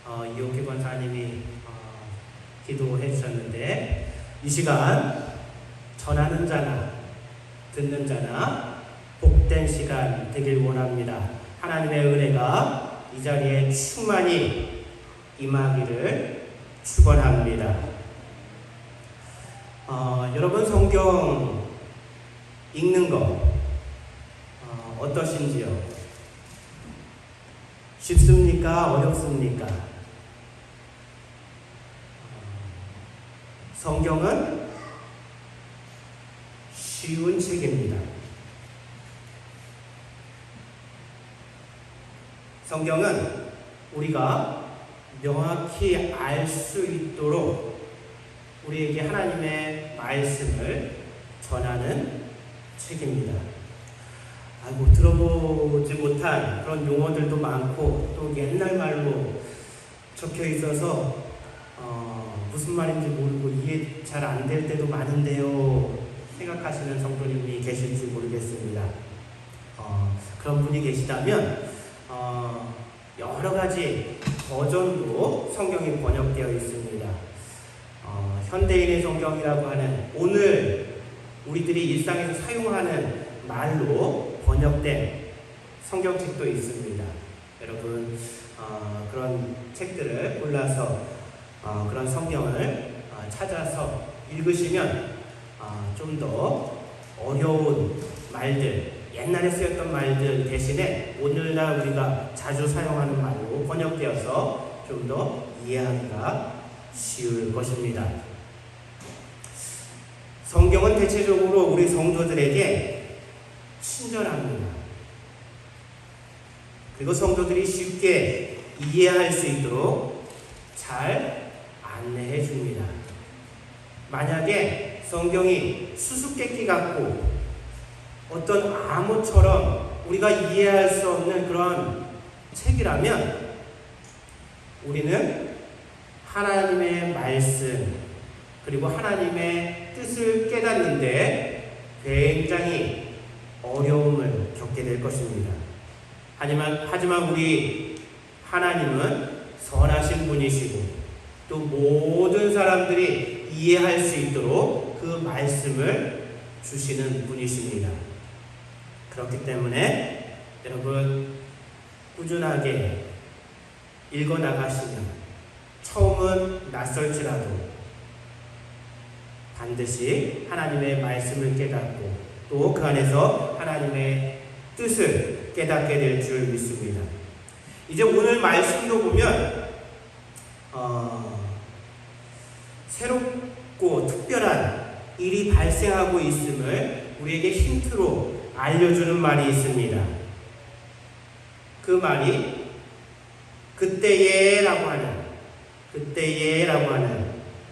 이옥희 권사님이 기도해 주셨는데, 이 시간 전하는 자나 듣는 자나 복된 시간 되길 원합니다. 하나님의 은혜가 이 자리에 충만히 임하기를 축원합니다. 여러분 성경 읽는 거 어떠신지요? 쉽습니까? 어렵습니까? 성경은 쉬운 책입니다. 성경은 우리가 명확히 알 수 있도록 우리에게 하나님의 말씀을 전하는 책입니다. 들어보지 못한 그런 용어들도 많고 또 옛날 말로 적혀 있어서 무슨 말인지 모르고 이해 잘 안 될 때도 많은데요 생각하시는 성도님이 계실지 모르겠습니다. 그런 분이 계시다면 여러 가지 버전으로 성경이 번역되어 있습니다. 현대인의 성경이라고 하는 오늘 우리들이 일상에서 사용하는 말로 번역된 성경책도 있습니다. 여러분 그런 책들을 골라서 그런 성경을 찾아서 읽으시면 좀 더 어려운 말들, 옛날에 쓰였던 말들 대신에 오늘날 우리가 자주 사용하는 말로 번역되어서 좀 더 이해하기가 쉬울 것입니다. 성경은 대체적으로 우리 성도들에게 친절합니다. 그리고 성도들이 쉽게 이해할 수 있도록 잘 안내해 줍니다. 만약에 성경이 수수께끼 같고 어떤 암호처럼 우리가 이해할 수 없는 그런 책이라면 우리는 하나님의 말씀 그리고 하나님의 뜻을 깨닫는데 굉장히 어려움을 겪게 될 것입니다. 하지만 우리 하나님은 선하신 분이시고 또 모든 사람들이 이해할 수 있도록 그 말씀을 주시는 분이십니다. 그렇기 때문에 여러분 꾸준하게 읽어나가시면 처음은 낯설지라도 반드시 하나님의 말씀을 깨닫고 또 그 안에서 하나님의 뜻을 깨닫게 될 줄 믿습니다. 이제 오늘 말씀도 보면 새롭고 특별한 일이 발생하고 있음을 우리에게 힌트로 알려주는 말이 있습니다. 그 말이 그때예라고 하는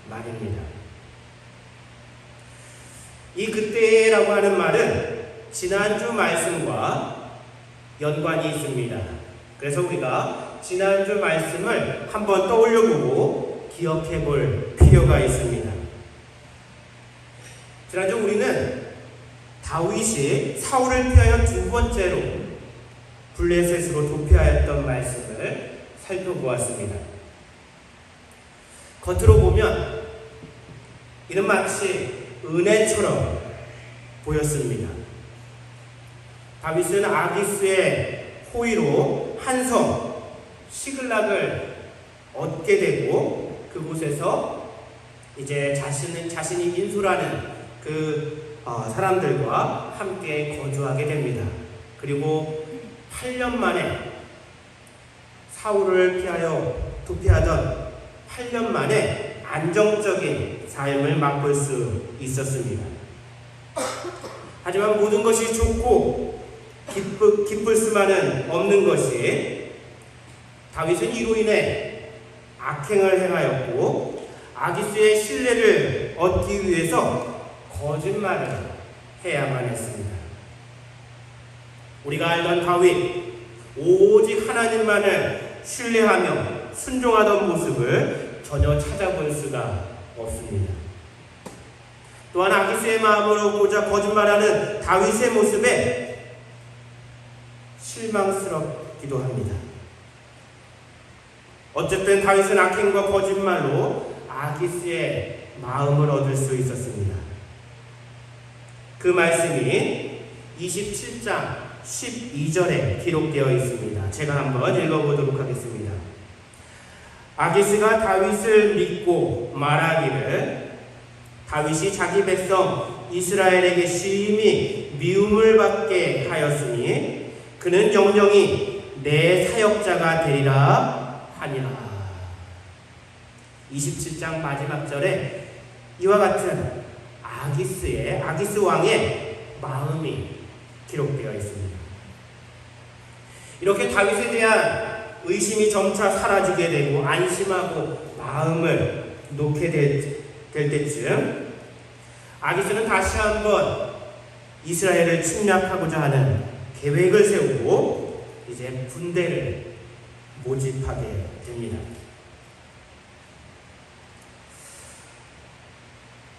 말입니다. 이 그때라고 하는 말은 지난주 말씀과 연관이 있습니다. 그래서 우리가 지난주 말씀을 한번 떠올려보고 기억해 볼 필요가 있습니다. 지난주 우리는 다윗이 사울을 피하여 두 번째로 블레셋으로 도피하였던 말씀을 살펴보았습니다. 겉으로 보면 이는 마치 은혜처럼 보였습니다. 다윗은 아기스의 호의로 한 성 시글락을 얻게 되고 그곳에서 이제 자신이 인솔하는 그 사람들과 함께 거주하게 됩니다. 그리고 8년 만에 사울을 피하여 도피하던 8년 만에 안정적인 삶을 맛볼 수 있었습니다. 하지만 모든 것이 좋고 기쁠 수만은 없는 것이 다윗은 이로 인해 악행을 행하였고 아기스의 신뢰를 얻기 위해서 거짓말을 해야만 했습니다. 우리가 알던 다윗 오직 하나님만을 신뢰하며 순종하던 모습을 전혀 찾아볼 수가 없습니다. 또한 아기스의 마음으로 고작 거짓말하는 다윗의 모습에 실망스럽기도 합니다. 어쨌든 다윗은 악행과 거짓말로 아기스의 마음을 얻을 수 있었습니다. 그 말씀이 27장 12절에 기록되어 있습니다. 제가 한번 읽어보도록 하겠습니다. 아기스가 다윗을 믿고 말하기를 다윗이 자기 백성 이스라엘에게 심히 미움을 받게 하였으니 그는 영영이 내 사역자가 되리라 하니라. 27장 마지막 절에 이와 같은 아기스 왕의 마음이 기록되어 있습니다. 이렇게 다윗에 대한 의심이 점차 사라지게 되고 안심하고 마음을 놓게 될 때쯤 아기스는 다시 한번 이스라엘을 침략하고자 하는 계획을 세우고 이제 군대를 모집하게 됩니다.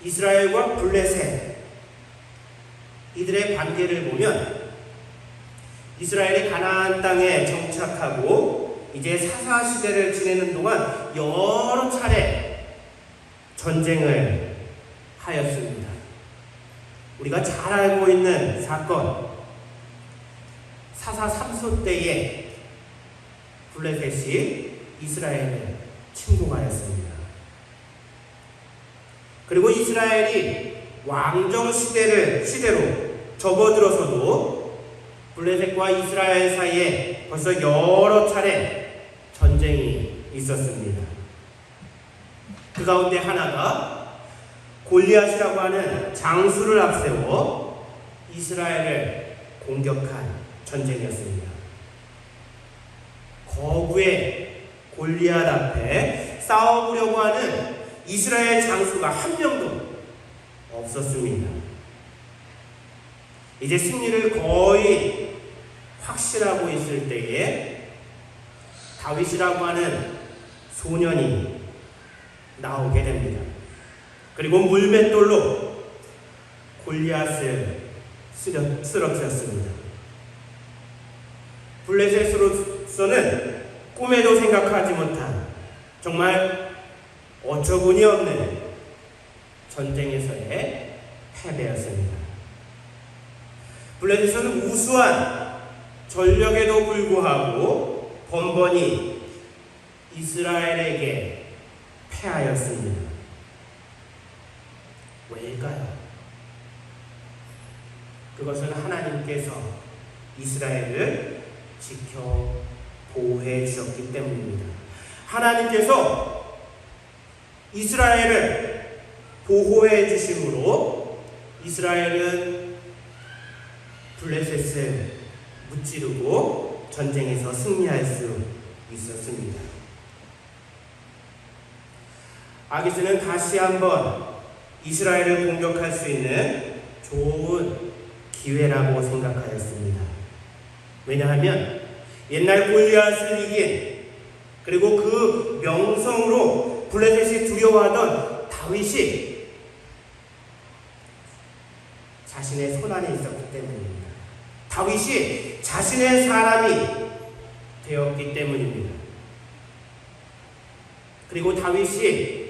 이스라엘과 블레셋 이들의 관계를 보면 이스라엘이 가나안 땅에 정착하고 이제 사사 시대를 지내는 동안 여러 차례 전쟁을 하였습니다. 우리가 잘 알고 있는 사건, 사사 3소 때에 블레셋이 이스라엘을 침공하였습니다. 그리고 이스라엘이 왕정 시대로 접어들어서도 블레셋과 이스라엘 사이에 벌써 여러 차례 전쟁이 있었습니다. 그 가운데 하나가 골리앗이라고 하는 장수를 앞세워 이스라엘을 공격한 전쟁이었습니다. 거구의 골리앗 앞에 싸워보려고 하는 이스라엘 장수가 한 명도 없었습니다. 이제 승리를 거의 확실하고 있을 때에 다윗이라고 하는 소년이 나오게 됩니다. 그리고 물맷돌로 골리앗을 쓰러뜨렸습니다. 블레셋으로서는 꿈에도 생각하지 못한 정말 어처구니 없는 전쟁에서의 패배였습니다. 블레셋은 우수한 전력에도 불구하고 번번이 이스라엘에게 패하였습니다. 왜일까요? 그것은 하나님께서 이스라엘을 지켜 보호해 주셨기 때문입니다. 하나님께서 이스라엘을 보호해 주심으로 이스라엘은 블레셋을 무찌르고 전쟁에서 승리할 수 있었습니다. 아기스는 다시 한번 이스라엘을 공격할 수 있는 좋은 기회라고 생각하였습니다. 왜냐하면 옛날 골리앗을 이긴 그리고 그 명성으로 블레셋이 두려워하던 다윗이 자신의 손안에 있었기 때문입니다. 다윗이 자신의 사람이 되었기 때문입니다. 그리고 다윗이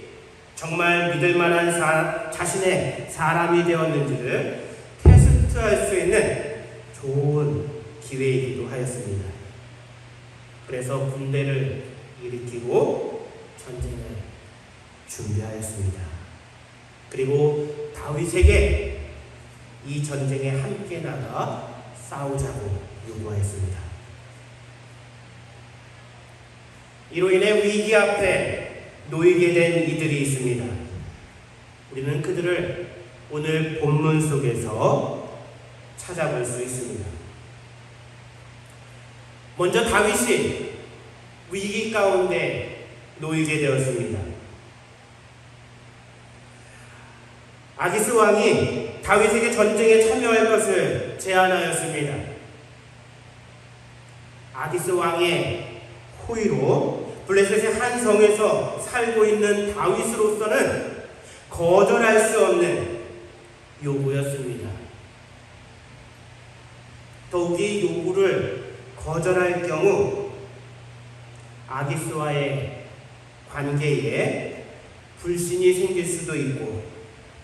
정말 믿을 만한 자신의 사람이 되었는지를 테스트할 수 있는 좋은 기회이기도 하였습니다. 그래서 군대를 일으키고 전쟁을 준비하였습니다. 그리고 다윗에게 이 전쟁에 함께 나가 싸우자고 요구하였습니다. 이로 인해 위기 앞에 놓이게 된 이들이 있습니다. 우리는 그들을 오늘 본문 속에서 찾아볼 수 있습니다. 먼저 다윗이 위기 가운데 놓이게 되었습니다. 아기스 왕이 다윗에게 전쟁에 참여할 것을 제안하였습니다. 아기스 왕의 호의로 블레셋의 한 성에서 살고 있는 다윗으로서는 거절할 수 없는 요구였습니다. 더욱이 요구를 거절할 경우 아기스와의 관계에 불신이 생길 수도 있고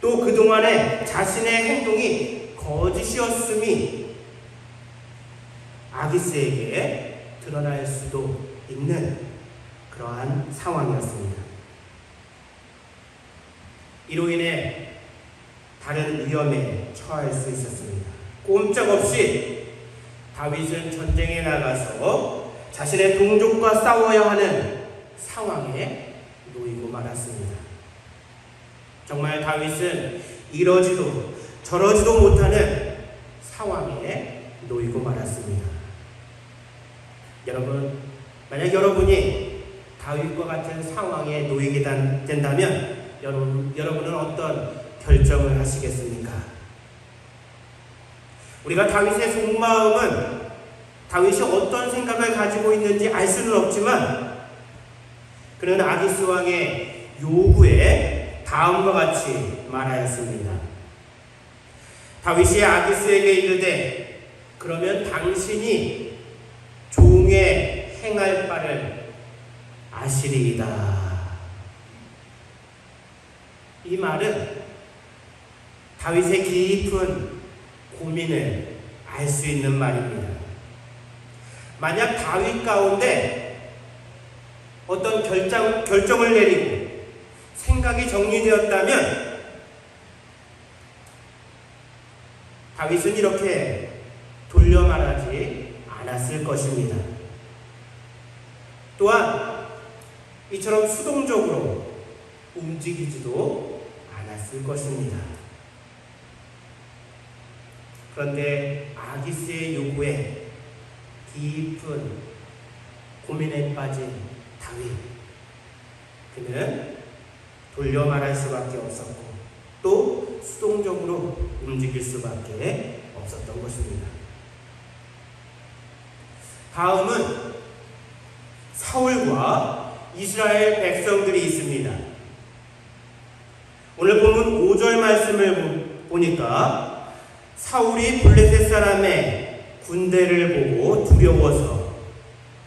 또 그동안에 자신의 행동이 거짓이었음이 아기스에게 드러날 수도 있는 그러한 상황이었습니다. 이로 인해 다른 위험에 처할 수 있었습니다. 꼼짝없이 다윗은 전쟁에 나가서 자신의 동족과 싸워야 하는 상황에 놓이고 말았습니다. 정말 다윗은 이러지도 저러지도 못하는 상황에 놓이고 말았습니다. 여러분, 만약 여러분이 다윗과 같은 상황에 놓이게 된다면 여러분은 어떤 결정을 하시겠습니까? 우리가 다윗의 속마음은 다윗이 어떤 생각을 가지고 있는지 알 수는 없지만 그는 아기스 왕의 요구에 다음과 같이 말하였습니다. 다윗이 아기스에게 이르되 그러면 당신이 종의 행할 바를 아시리이다. 이 말은 다윗의 깊은 고민을 알 수 있는 말입니다. 만약 다윗 가운데 어떤 결정을 내리고 생각이 정리되었다면 다윗은 이렇게 돌려 말하지 않았을 것입니다. 또한 이처럼 수동적으로 움직이지도 않았을 것입니다. 그런데 아기스의 요구에 깊은 고민에 빠진 다윗, 그는 돌려 말할 수밖에 없었고 또 수동적으로 움직일 수밖에 없었던 것입니다. 다음은 사울과 이스라엘 백성들이 있습니다. 오늘 본문 5절 말씀을 보니까 사울이 블레셋 사람의 군대를 보고 두려워서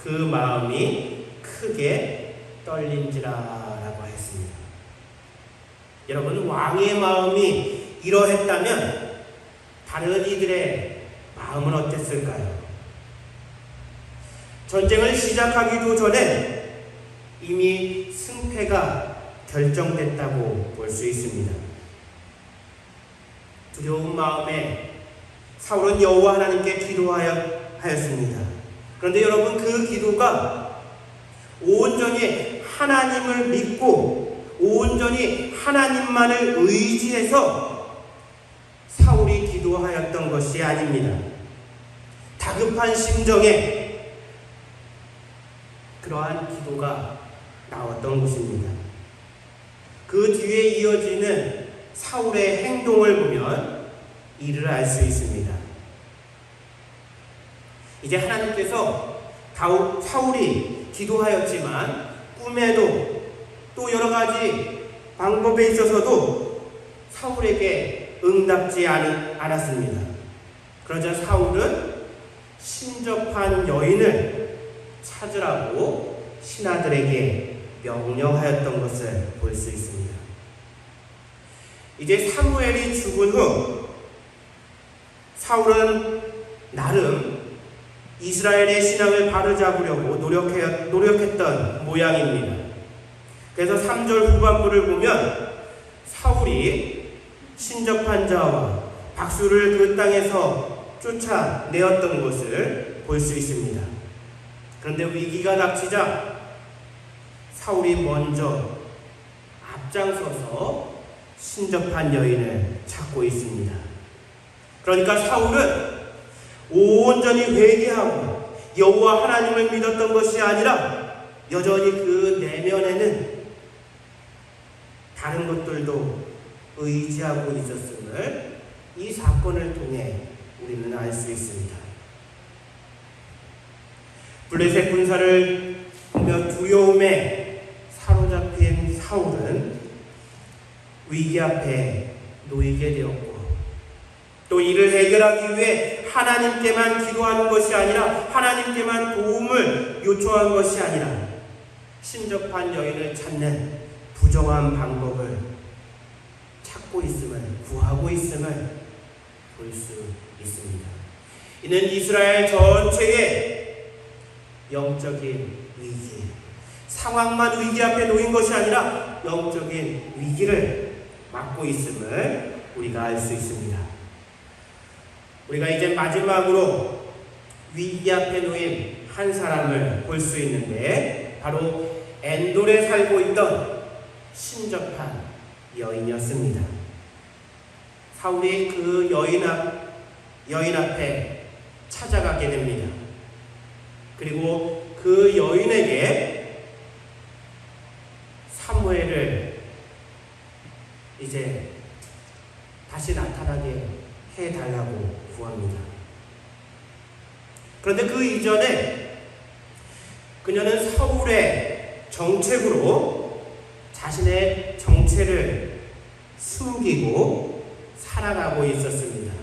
그 마음이 크게 떨린지라라고 했습니다. 여러분, 왕의 마음이 이러했다면 다른 이들의 마음은 어땠을까요? 전쟁을 시작하기도 전에 이미 승패가 결정됐다고 볼 수 있습니다. 두려운 마음에 사울은 여호와 하나님께 기도하였습니다. 그런데 여러분, 그 기도가 온전히 하나님을 믿고 온전히 하나님만을 의지해서 사울이 기도하였던 것이 아닙니다. 다급한 심정에 그러한 기도가 나왔던 것입니다. 그 뒤에 이어지는 사울의 행동을 보면 이를 알 수 있습니다. 이제 하나님께서 사울이 기도하였지만 꿈에도 또 여러 가지 방법에 있어서도 사울에게 응답지 않았습니다. 그러자 사울은 신접한 여인을 찾으라고 신하들에게 명령하였던 것을 볼 수 있습니다. 이제 사무엘이 죽은 후 사울은 나름 이스라엘의 신앙을 바로잡으려고 노력했던 모양입니다. 그래서 3절 후반부를 보면 사울이 신접한 자와 박수를 그 땅에서 쫓아내었던 것을 볼 수 있습니다. 그런데 위기가 닥치자 사울이 먼저 앞장서서 신접한 여인을 찾고 있습니다. 그러니까 사울은 온전히 회개하고 여호와 하나님을 믿었던 것이 아니라 여전히 그 내면에는 다른 것들도 의지하고 있었음을 이 사건을 통해 우리는 알 수 있습니다. 블레셋 군사를 보며 두려움에 사로잡힌 사울은 위기 앞에 놓이게 되었고 또 이를 해결하기 위해 하나님께만 기도하는 것이 아니라 하나님께만 도움을 요청한 것이 아니라 신접한 여인을 찾는 부정한 방법을 찾고 있음을, 구하고 있음을 볼 수 있습니다. 이는 이스라엘 전체의 영적인 위기, 상황만 위기 앞에 놓인 것이 아니라 영적인 위기를 맞고 있음을 우리가 알 수 있습니다. 우리가 이제 마지막으로 위기 앞에 놓인 한 사람을 볼 수 있는데 바로 엔돌에 살고 있던 신접한 여인이었습니다. 사울이 그 여인 앞에 찾아가게 됩니다. 그리고 그 여인에게 사무엘을 이제 다시 나타나게 해달라고 구합니다. 그런데 그 이전에 그녀는 사울의 정책으로 자신의 정체를 숨기고 살아가고 있었습니다.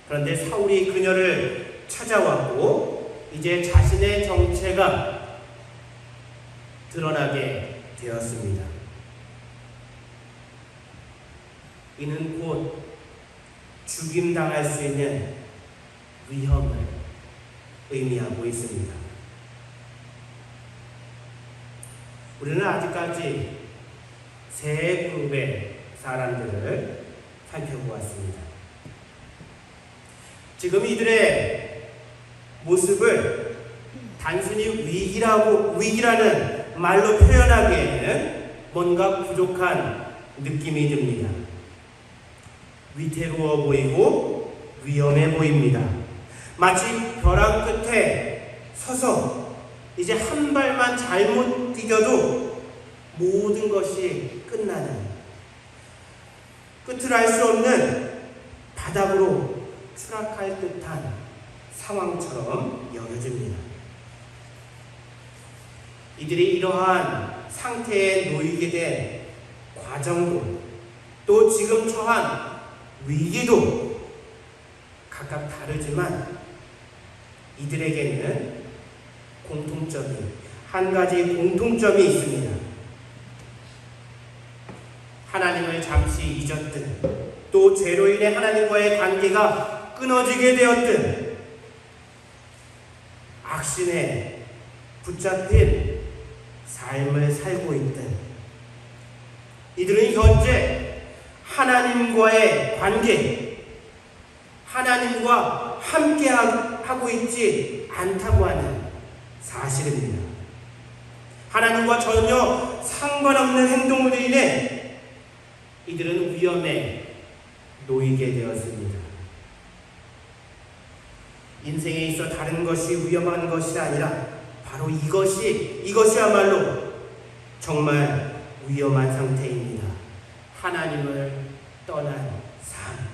그런데 사울이 그녀를 찾아왔고 이제 자신의 정체가 드러나게 되었습니다. 이는 곧 죽임당할 수 있는 위험을 의미하고 있습니다. 우리는 아직까지 세 그룹의 사람들을 살펴보았습니다. 지금 이들의 모습을 단순히 위기라는 말로 표현하기에는 뭔가 부족한 느낌이 듭니다. 위태로워 보이고 위험해 보입니다. 마치 벼랑 끝에 서서 이제 한 발만 잘못 디뎌도 모든 것이 끝나는, 끝을 알 수 없는 바닥으로 추락할 듯한 상황처럼 여겨집니다. 이들이 이러한 상태에 놓이게 된 과정도 또 지금 처한 위기도 각각 다르지만 이들에게는 한 가지 공통점이 있습니다. 하나님을 잠시 잊었든 또 죄로 인해 하나님과의 관계가 끊어지게 되었든 악신에 붙잡힌 삶을 살고 있든 이들은 현재 하나님과의 관계, 하나님과 함께 하고 있지 않다고 하는 사실입니다. 하나님과 전혀 상관없는 행동으로 인해 이들은 위험에 놓이게 되었습니다. 인생에 있어 다른 것이 위험한 것이 아니라 바로 이것이야말로 정말 위험한 상태입니다. 하나님을 떠난 삶.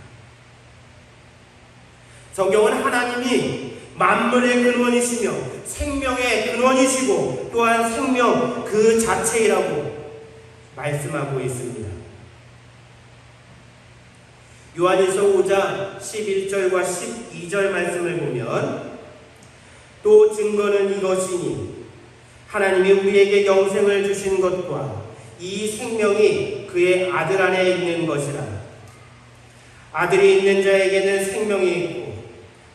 성경은 하나님이 만물의 근원이시며 생명의 근원이시고 또한 생명 그 자체이라고 말씀하고 있습니다. 요한일서 5장 11절과 12절 말씀을 보면 또 증거는 이것이니 하나님이 우리에게 영생을 주신 것과 이 생명이 그의 아들 안에 있는 것이라. 아들이 있는 자에게는 생명이 있고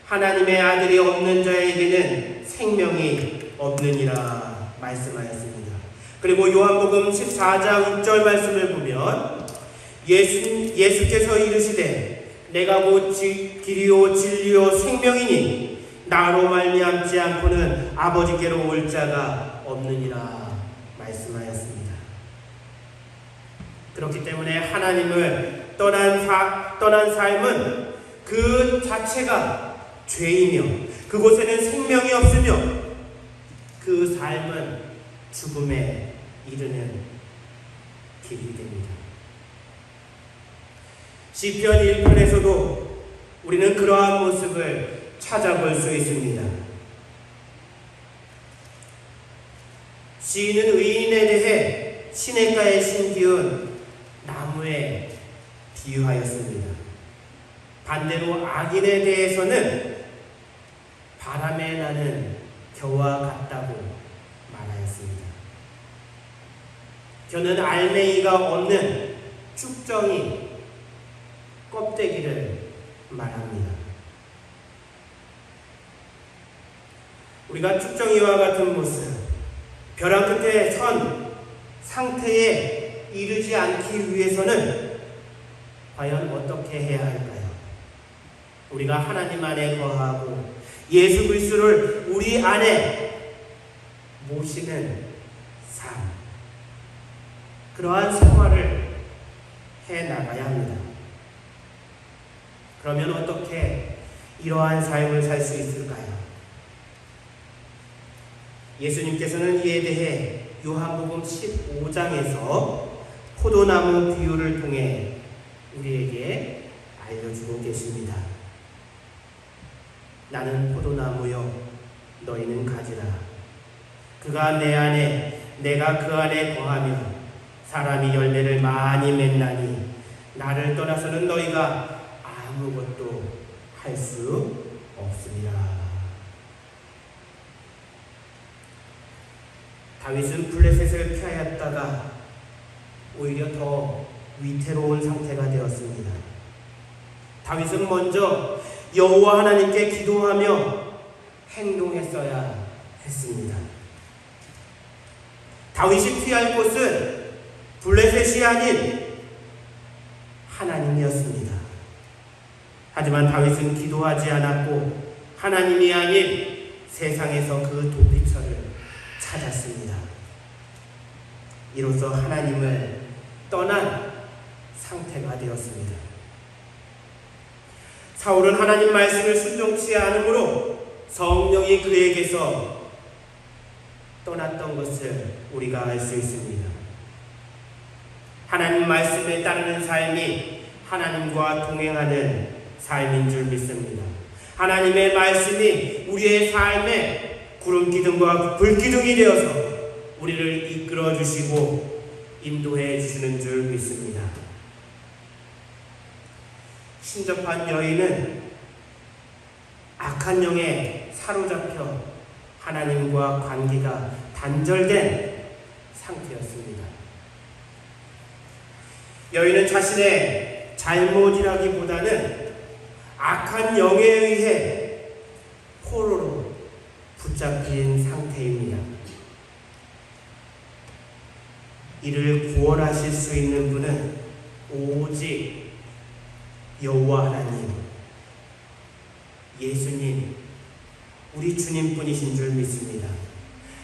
하나님의 아들이 없는 자에게는 생명이 없느니라 말씀하였습니다. 그리고 요한복음 14장 6절 말씀을 보면 예수께서 이르시되 내가 곧 길이요 진리요 생명이니 나로 말미암지 않고는 아버지께로 올 자가 없느니라 말씀하였습니다. 그렇기 때문에 하나님을 떠난 삶은 그 자체가 죄이며 그곳에는 생명이 없으며 그 삶은 죽음에 이르는 길이 됩니다. 시편 1편에서도 우리는 그러한 모습을 찾아볼 수 있습니다. 시인은 의인에 대해 시냇가에 심기운 나무에 비유하였습니다. 반대로 악인에 대해서는 바람에 나는 겨와 같다고 하였습니다. 저는 알맹이가 없는 쭉정이 껍데기를 말합니다. 우리가 쭉정이와 같은 모습, 벼랑 끝에 선 상태에 이르지 않기 위해서는 과연 어떻게 해야 할까요? 우리가 하나님 안에 거하고 예수 그리스도를 우리 안에 모시는 삶, 그러한 생활을 해나가야 합니다. 그러면 어떻게 이러한 삶을 살 수 있을까요? 예수님께서는 이에 대해 요한복음 15장에서 포도나무 비유를 통해 우리에게 알려주고 계십니다. 나는 포도나무요 너희는 가지라. 그가 내 안에 내가 그 안에 거하며 사람이 열매를 많이 맺나니 나를 떠나서는 너희가 아무것도 할 수 없으리라. 다윗은 블레셋을 피하였다가 오히려 더 위태로운 상태가 되었습니다. 다윗은 먼저 여호와 하나님께 기도하며 행동했어야 했습니다. 다윗이 피할 곳은 블레셋이 아닌 하나님이었습니다. 하지만 다윗은 기도하지 않았고 하나님이 아닌 세상에서 그 도피처를 찾았습니다. 이로써 하나님을 떠난 상태가 되었습니다. 사울은 하나님 말씀을 순종치 않으므로 성령이 그에게서 떠났던 것을 우리가 알 수 있습니다. 하나님 말씀에 따르는 삶이 하나님과 동행하는 삶인 줄 믿습니다. 하나님의 말씀이 우리의 삶에 구름기둥과 불기둥이 되어서 우리를 이끌어 주시고 인도해 주시는 줄 믿습니다. 신접한 여인은 악한 영에 사로잡혀 하나님과 관계가 단절된 상태였습니다. 여인은 자신의 잘못이라기보다는 악한 영에 의해 포로로 붙잡힌 상태입니다. 이를 구원하실 수 있는 분은 오직 여호와 하나님, 예수님, 우리 주님뿐이신 줄 믿습니다.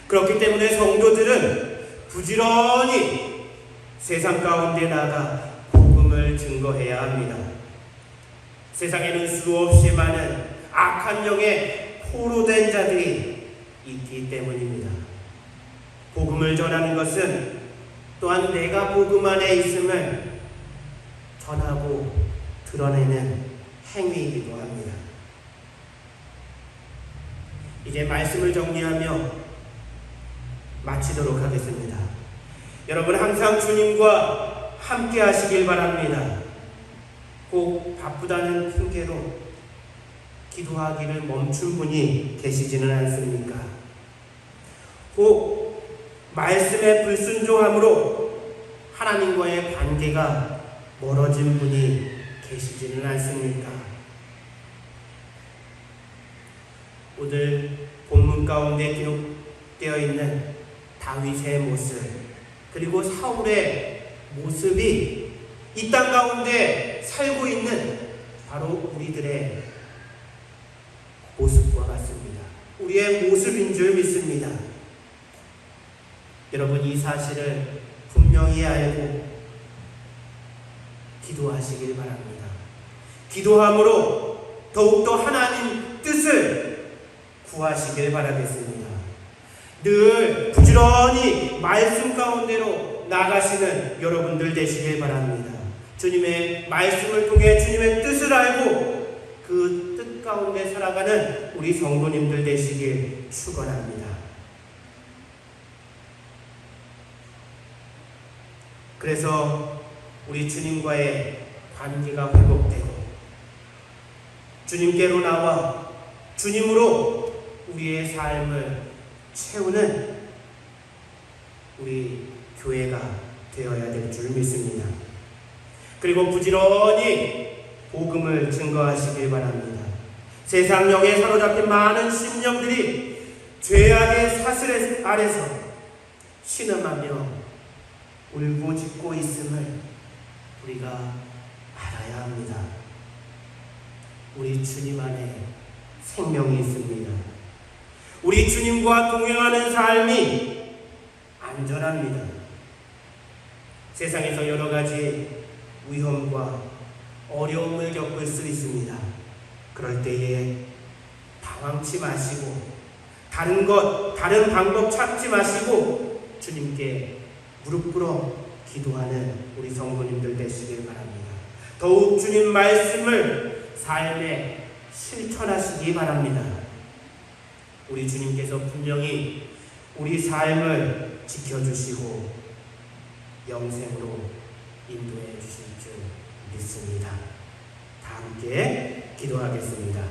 그렇기 때문에 성도들은 부지런히 세상 가운데 나가 복음을 증거해야 합니다. 세상에는 수없이 많은 악한 영에 포로된 자들이 있기 때문입니다. 복음을 전하는 것은 또한 내가 복음 안에 있음을 전하고 드러내는 행위이기도 합니다. 이제 말씀을 정리하며 마치도록 하겠습니다. 여러분 항상 주님과 함께 하시길 바랍니다. 꼭 바쁘다는 핑계로 기도하기를 멈춘 분이 계시지는 않습니까? 꼭 말씀에 불순종함으로 하나님과의 관계가 멀어진 분이 계시지는 않습니까? 오늘 본문 가운데 기록되어 있는 다윗의 모습, 그리고 사울의 모습이 이 땅 가운데 살고 있는 바로 우리들의 모습과 같습니다. 우리의 모습인 줄 믿습니다. 여러분 이 사실을 분명히 알고 기도하시길 바랍니다. 기도함으로 더욱더 하나님 뜻을 구하시길 바라겠습니다. 늘 부지런히 말씀 가운데로 나가시는 여러분들 되시길 바랍니다. 주님의 말씀을 통해 주님의 뜻을 알고 그 뜻 가운데 살아가는 우리 성도님들 되시길 축원합니다. 그래서 우리 주님과의 관계가 회복되고 주님께로 나와 주님으로 우리의 삶을 채우는 우리 교회가 되어야 될 줄 믿습니다. 그리고 부지런히 복음을 증거하시길 바랍니다. 세상 영에 사로잡힌 많은 심령들이 죄악의 사슬 아래서 신음하며 울부짖고 있음을 우리가 알아야 합니다. 우리 주님 안에 생명이 있습니다. 우리 주님과 동행하는 삶이 안전합니다. 세상에서 여러 가지 위험과 어려움을 겪을 수 있습니다. 그럴 때에 당황치 마시고 다른 방법 찾지 마시고 주님께 무릎 꿇어 기도하는 우리 성도님들 되시길 바랍니다. 더욱 주님 말씀을 삶에 실천하시기 바랍니다. 우리 주님께서 분명히 우리 삶을 지켜주시고 영생으로 인도해 주실 줄 믿습니다. 다 함께 기도하겠습니다.